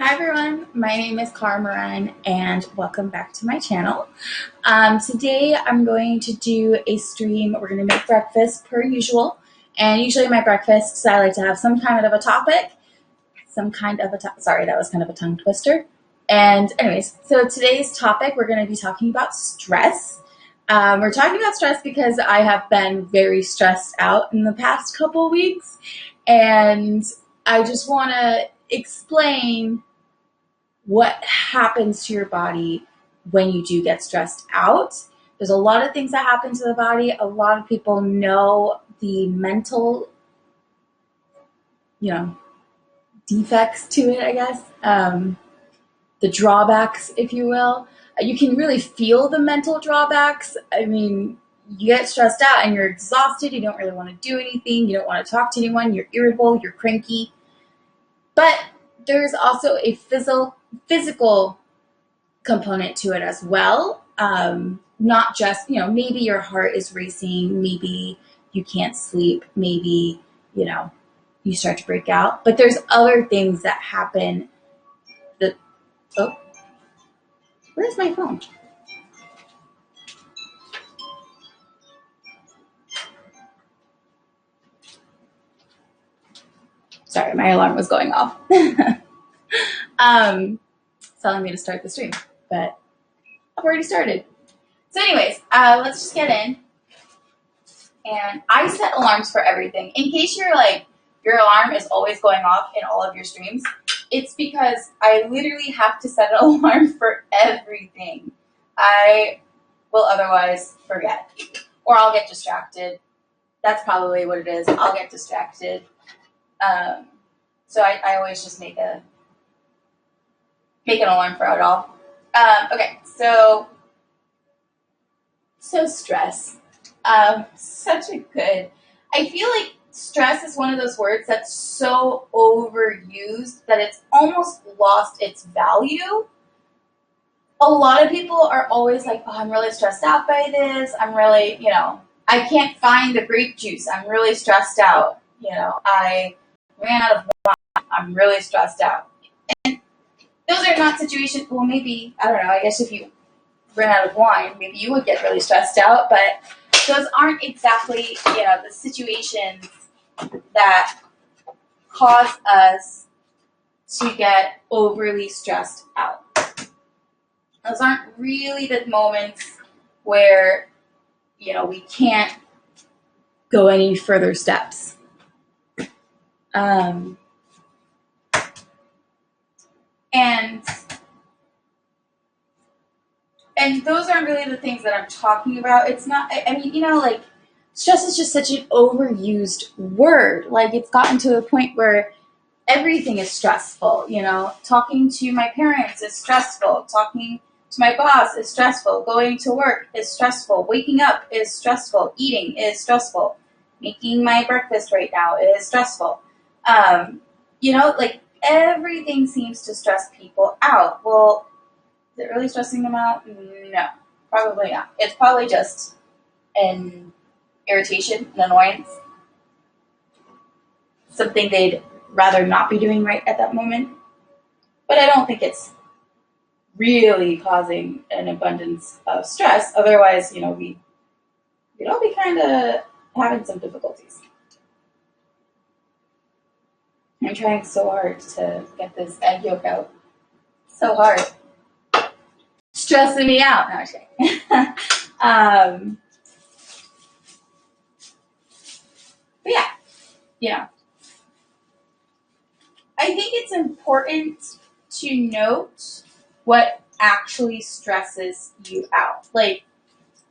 Hi everyone, my name is Maryn and welcome back to my channel. Today I'm going to do a stream. We're going to make breakfast per usual, and usually my breakfasts I like to have some kind of a topic, sorry, that was kind of a tongue twister. And anyways, so today's topic we're going to be talking about stress. We're talking about stress because I have been very stressed out in the past couple weeks, and I just want to explain what happens to your body when you do get stressed out. There's a lot of things that happen to the body. A lot of people know the mental, defects to it, I guess. The drawbacks, if you will. You can really feel the mental drawbacks. I mean, you get stressed out and you're exhausted. You don't really want to do anything. You don't want to talk to anyone. You're irritable. You're cranky. But there's also a physical component to it as well. Not just, maybe your heart is racing, maybe you can't sleep, maybe, you start to break out. But there's other things that happen that, oh, where's my phone? Sorry, my alarm was going off. Telling me to start the stream, but I've already started. So anyways, let's just get in. And I set alarms for everything. In case you're like, your alarm is always going off in all of your streams, it's because I literally have to set an alarm for everything. I will otherwise forget, or I'll get distracted. That's probably what it is. I'll get distracted. So I always just make an alarm for it all. Okay, so stress. Such a good. I feel like stress is one of those words that's so overused that it's almost lost its value. A lot of people are always like, oh, I'm really stressed out by this. I'm really, I can't find the grape juice. I'm really stressed out. I ran out of wine. I'm really stressed out. And those are not situations, well, maybe, I don't know, I guess if you ran out of wine, maybe you would get really stressed out, but those aren't exactly, the situations that cause us to get overly stressed out. Those aren't really the moments where, we can't go any further steps. And those aren't really the things that I'm talking about. It's not, stress is just such an overused word. Like, it's gotten to a point where everything is stressful, Talking to my parents is stressful. Talking to my boss is stressful. Going to work is stressful. Waking up is stressful. Eating is stressful. Making my breakfast right now is stressful. Everything seems to stress people out. Well, is it really stressing them out? No, probably not. It's probably just an irritation, an annoyance, something they'd rather not be doing right at that moment. But I don't think it's really causing an abundance of stress. Otherwise, we'd all be kind of having some difficulties. I'm trying so hard to get this egg yolk out. So hard. Stressing me out. No, I'm just kidding. But yeah, I think it's important to note what actually stresses you out. Like,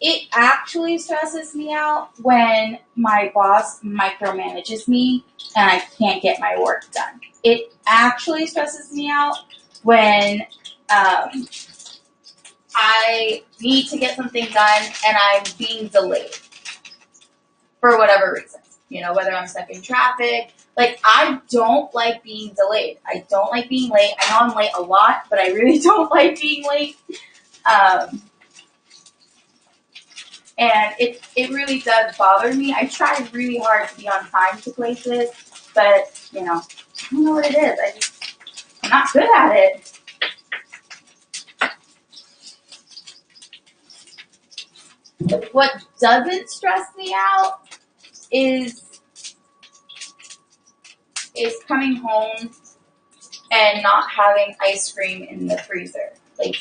it actually stresses me out when my boss micromanages me and I can't get my work done. It actually stresses me out when I need to get something done and I'm being delayed for whatever reason. Whether I'm stuck in traffic. Like, I don't like being delayed. I don't like being late. I know I'm late a lot, but I really don't like being late. And it really does bother me. I try really hard to be on time to places, but, I don't know what it is. I'm not good at it. What doesn't stress me out is coming home and not having ice cream in the freezer. Like,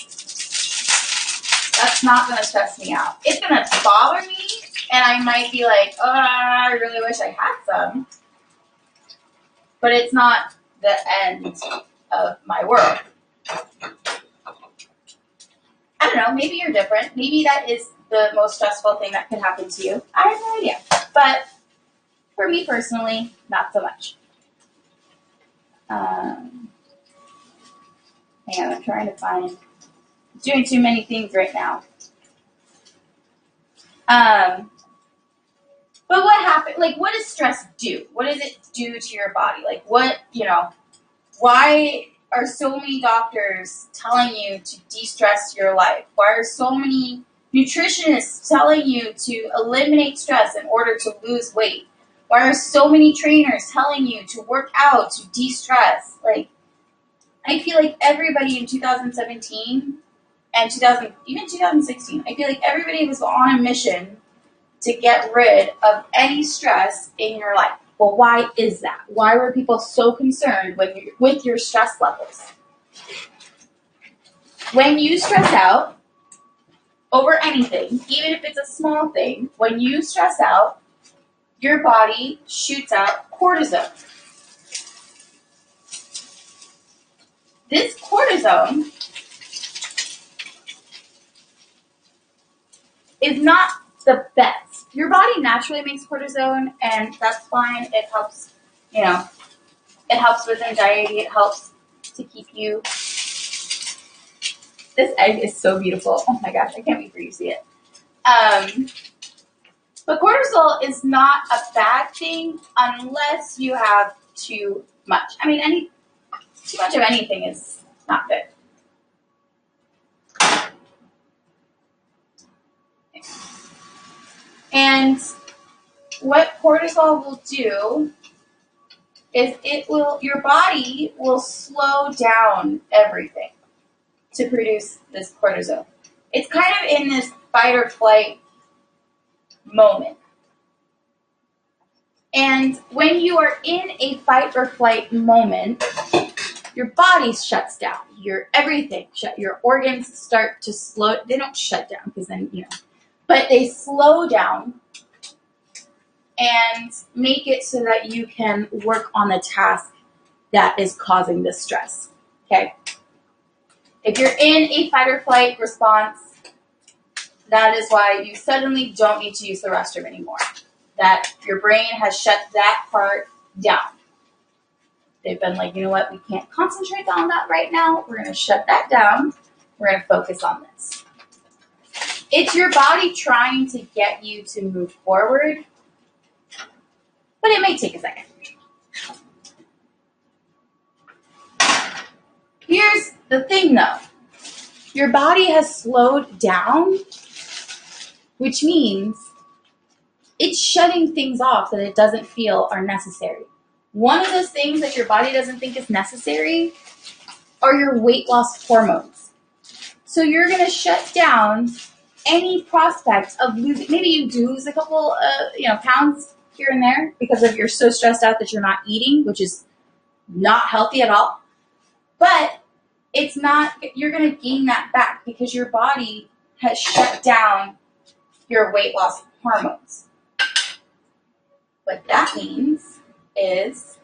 that's not going to stress me out. It's going to bother me, and I might be like, oh, I really wish I had some. But it's not the end of my world. I don't know, maybe you're different. Maybe that is the most stressful thing that could happen to you. I have no idea. But for me personally, not so much. Hang on, I'm trying to find. I'm doing too many things right now. But what happened? Like, what does stress do? What does it do to your body? Like, what, why are so many doctors telling you to de-stress your life? Why are so many nutritionists telling you to eliminate stress in order to lose weight? Why are so many trainers telling you to work out, to de-stress? Like, I feel like everybody in 2017 and even 2016, I feel like everybody was on a mission to get rid of any stress in your life. Well, why is that? Why were people so concerned with your stress levels? When you stress out over anything, even if it's a small thing, when you stress out, your body shoots out cortisol. This cortisol is not the best. Your body naturally makes cortisone, and that's fine. It helps, it helps with anxiety. It helps to keep you. This egg is so beautiful. Oh my gosh, I can't wait for you to see it. But cortisol is not a bad thing unless you have too much. I mean, too much of anything is not good. And what cortisol will do is your body will slow down everything to produce this cortisol. It's kind of in this fight or flight moment. And when you are in a fight or flight moment, your body shuts down. Your organs start to slow. They don't shut down because then, but they slow down and make it so that you can work on the task that is causing the stress. Okay? If you're in a fight or flight response, that is why you suddenly don't need to use the restroom anymore. That your brain has shut that part down. They've been like, you know what, we can't concentrate on that right now. We're going to shut that down. We're going to focus on this. It's your body trying to get you to move forward, but it may take a second. Here's the thing, though. Your body has slowed down, which means it's shutting things off that it doesn't feel are necessary. One of those things that your body doesn't think is necessary are your weight loss hormones. So you're going to shut down any prospect of losing. Maybe you do lose a couple, pounds here and there because you're so stressed out that you're not eating, which is not healthy at all. But it's not. You're going to gain that back because your body has shut down your weight loss hormones. What that means is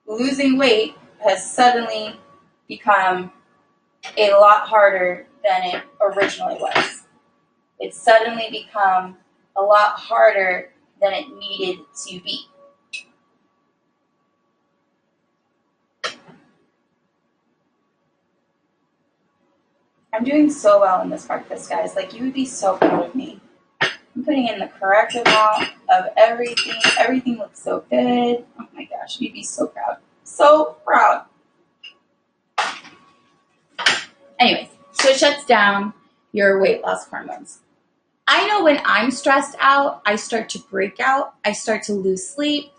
losing weight has suddenly become a lot harder than it originally was. It's suddenly become a lot harder than it needed to be. I'm doing so well in this breakfast, guys. Like, you would be so proud of me. I'm putting in the correct amount of everything. Everything looks so good. Oh my gosh, you'd be so proud. So proud. Anyways, so it shuts down your weight loss hormones. I know when I'm stressed out, I start to break out. I start to lose sleep.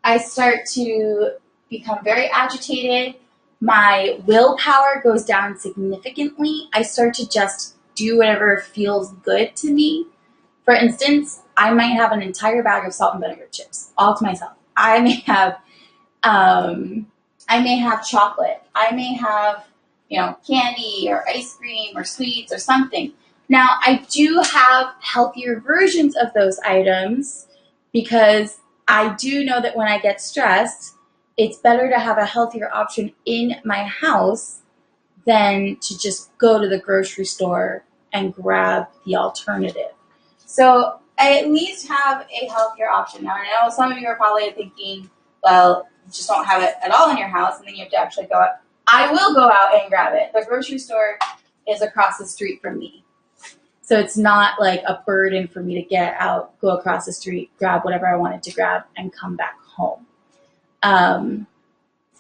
I start to become very agitated. My willpower goes down significantly. I start to just do whatever feels good to me. For instance, I might have an entire bag of salt and vinegar chips all to myself. I may have chocolate. I may have, candy or ice cream or sweets or something. Now, I do have healthier versions of those items because I do know that when I get stressed, it's better to have a healthier option in my house than to just go to the grocery store and grab the alternative. So I at least have a healthier option. Now, I know some of you are probably thinking, well, you just don't have it at all in your house, and then you have to actually go out. I will go out and grab it. The grocery store is across the street from me. So it's not like a burden for me to get out, go across the street, grab whatever I wanted to grab, and come back home.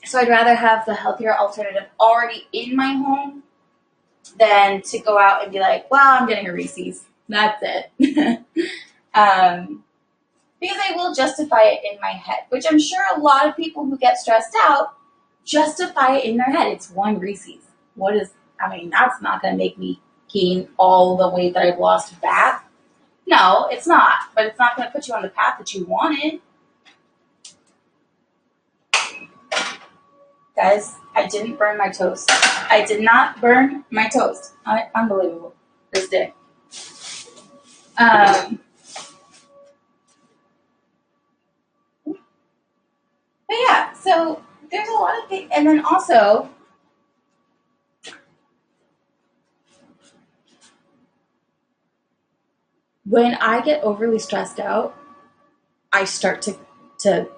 So I'd rather have the healthier alternative already in my home than to go out and be like, well, I'm getting a Reese's. That's it. Because I will justify it in my head, which I'm sure a lot of people who get stressed out justify it in their head. It's one Reese's. That's not going to make me gain all the weight that I've lost back. No, it's not. But it's not going to put you on the path that you wanted. Guys, I didn't burn my toast. I did not burn my toast. Unbelievable. This day. But yeah, so there's a lot of things. And then also, when I get overly stressed out, I start to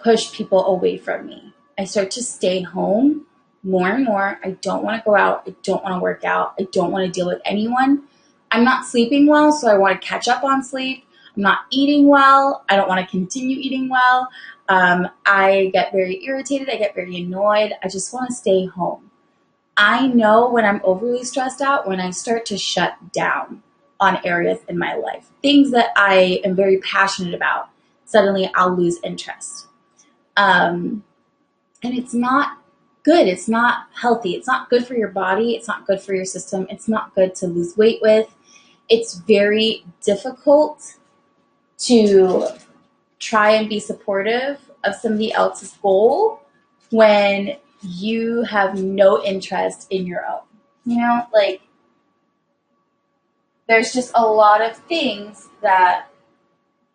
push people away from me. I start to stay home more and more. I don't want to go out. I don't want to work out. I don't want to deal with anyone. I'm not sleeping well, so I want to catch up on sleep. I'm not eating well. I don't want to continue eating well. I get very irritated. I get very annoyed. I just want to stay home. I know when I'm overly stressed out, when I start to shut down on areas in my life, things that I am very passionate about, suddenly I'll lose interest. And it's not good. It's not healthy. It's not good for your body. It's not good for your system. It's not good to lose weight with. It's very difficult to try and be supportive of somebody else's goal when you have no interest in your own. There's just a lot of things that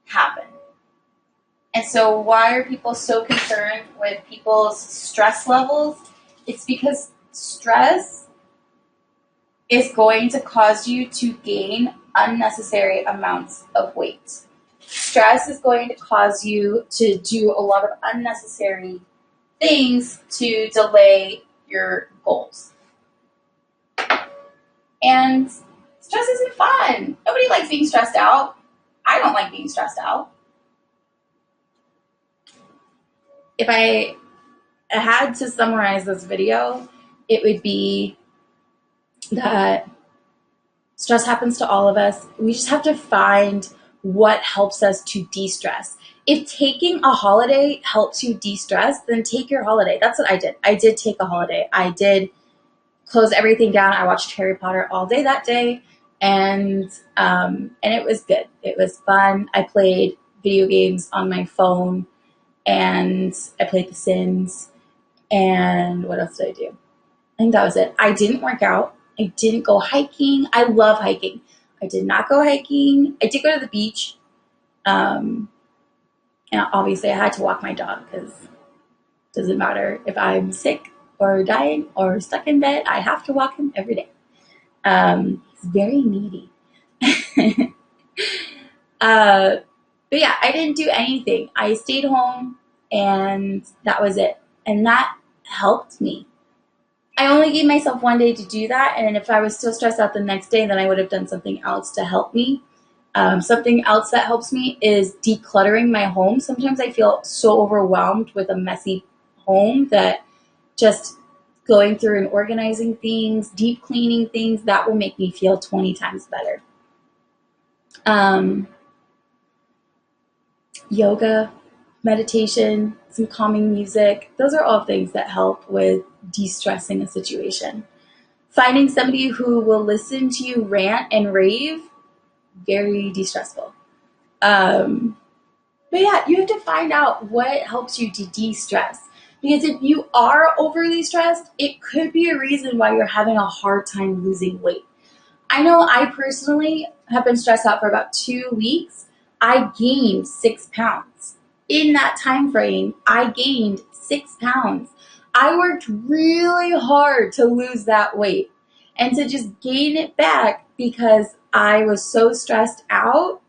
happen. And so why are people so concerned with people's stress levels? It's because stress is going to cause you to gain unnecessary amounts of weight. Stress is going to cause you to do a lot of unnecessary things to delay your goals. And stress isn't fun. Nobody likes being stressed out. I don't like being stressed out. If I had to summarize this video, it would be that stress happens to all of us. We just have to find what helps us to de-stress. If taking a holiday helps you de-stress, then take your holiday. That's what I did. I did take a holiday. I did close everything down. I watched Harry Potter all day that day, and it was good. It was fun. I played video games on my phone, and I played The Sims, and what else did I do? I think that was it. I didn't work out. I didn't go hiking. I love hiking. I did not go hiking. I did go to the beach. And obviously I had to walk my dog because it doesn't matter if I'm sick or dying or stuck in bed. I have to walk him every day. He's very needy. But yeah, I didn't do anything. I stayed home and that was it. And that helped me. I only gave myself one day to do that. And if I was still stressed out the next day, then I would have done something else to help me. Something else that helps me is decluttering my home. Sometimes I feel so overwhelmed with a messy home that just going through and organizing things, deep cleaning things, that will make me feel 20 times better. Yoga, meditation, some calming music. Those are all things that help with de-stressing a situation. Finding somebody who will listen to you rant and rave, very de-stressful. But yeah, you have to find out what helps you to de-stress. Because if you are overly stressed, it could be a reason why you're having a hard time losing weight. I know I personally have been stressed out for about 2 weeks. I gained 6 pounds. In that time frame, I gained 6 pounds. I worked really hard to lose that weight and to just gain it back because I was so stressed out.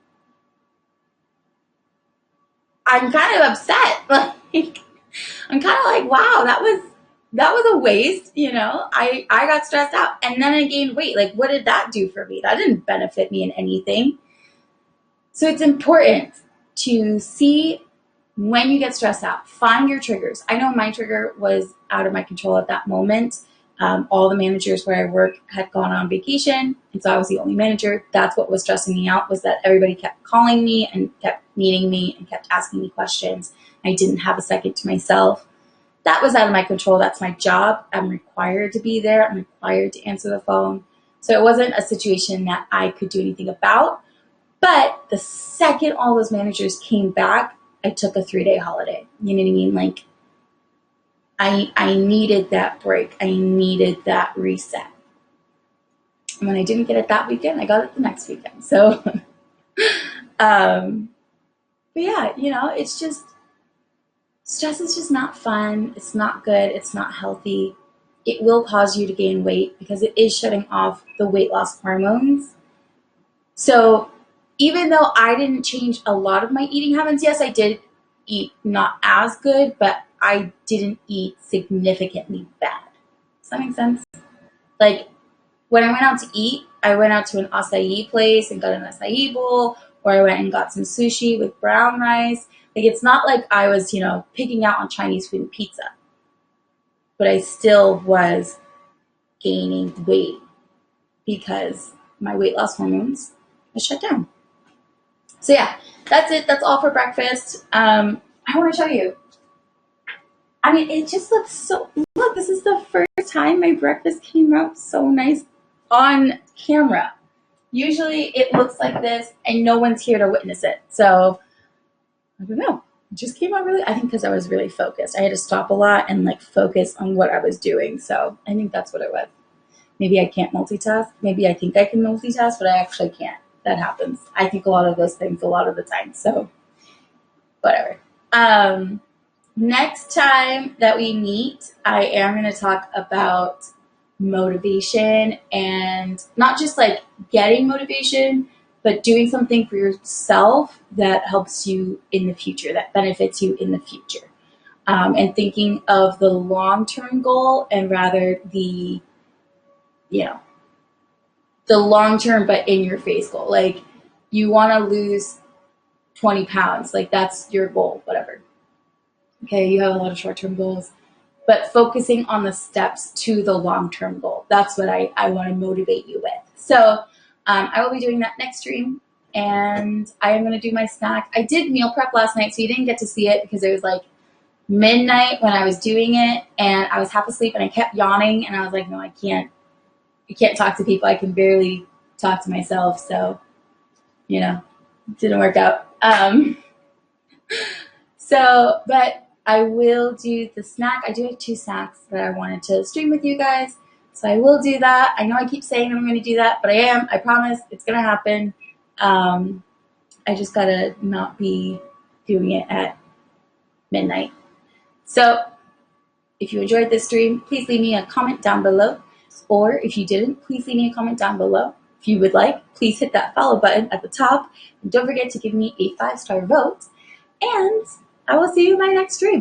I'm kind of upset. Like, I'm kind of like, wow, that was a waste, I got stressed out and then I gained weight. Like, what did that do for me? That didn't benefit me in anything. So it's important to see when you get stressed out, find your triggers. I know my trigger was out of my control at that moment. All the managers where I work had gone on vacation, and so I was the only manager. That's what was stressing me out, was that everybody kept calling me and kept needing me and kept asking me questions. I didn't have a second to myself. That was out of my control. That's my job. I'm required to be there. I'm required to answer the phone. So it wasn't a situation that I could do anything about. But the second all those managers came back, I took a 3-day holiday. You know what I mean? Like, I needed that break. I needed that reset. And when I didn't get it that weekend, I got it the next weekend. So, but yeah, it's just, stress is just not fun. It's not good. It's not healthy. It will cause you to gain weight because it is shutting off the weight loss hormones. So even though I didn't change a lot of my eating habits, yes, I did eat not as good, but I didn't eat significantly bad. Does that make sense? Like, when I went out to eat, I went out to an acai place and got an acai bowl, or I went and got some sushi with brown rice. Like, it's not like I was, picking out on Chinese food and pizza. But I still was gaining weight because my weight loss hormones were shut down. So yeah, that's it. That's all for breakfast. I want to show you. I mean, it just looks so, look, this is the first time my breakfast came out so nice on camera. Usually it looks like this and no one's here to witness it. So, I don't know. It just came out really, I think because I was really focused. I had to stop a lot and focus on what I was doing. So, I think that's what it was. Maybe I can't multitask. Maybe I think I can multitask, but I actually can't. That happens. I think a lot of those things a lot of the time. So, whatever. Next time that we meet, I am going to talk about motivation, and not just getting motivation, but doing something for yourself that helps you in the future, that benefits you in the future. And thinking of the long-term goal and rather the long-term but in your face goal. Like, you want to lose 20 pounds. Like, that's your goal, whatever. Okay, you have a lot of short-term goals, but focusing on the steps to the long-term goal. That's what I want to motivate you with. So I will be doing that next stream, and I am going to do my snack. I did meal prep last night, so you didn't get to see it because it was midnight when I was doing it, and I was half asleep, and I kept yawning, and I was like, no, I can't talk to people. I can barely talk to myself, so, it didn't work out. But I will do the snack. I do have 2 snacks that I wanted to stream with you guys. So I will do that. I know I keep saying I'm going to do that, but I am. I promise it's going to happen. I just got to not be doing it at midnight. So if you enjoyed this stream, please leave me a comment down below. Or if you didn't, please leave me a comment down below. If you would like, please hit that follow button at the top. And don't forget to give me a 5-star vote. And I will see you in my next stream.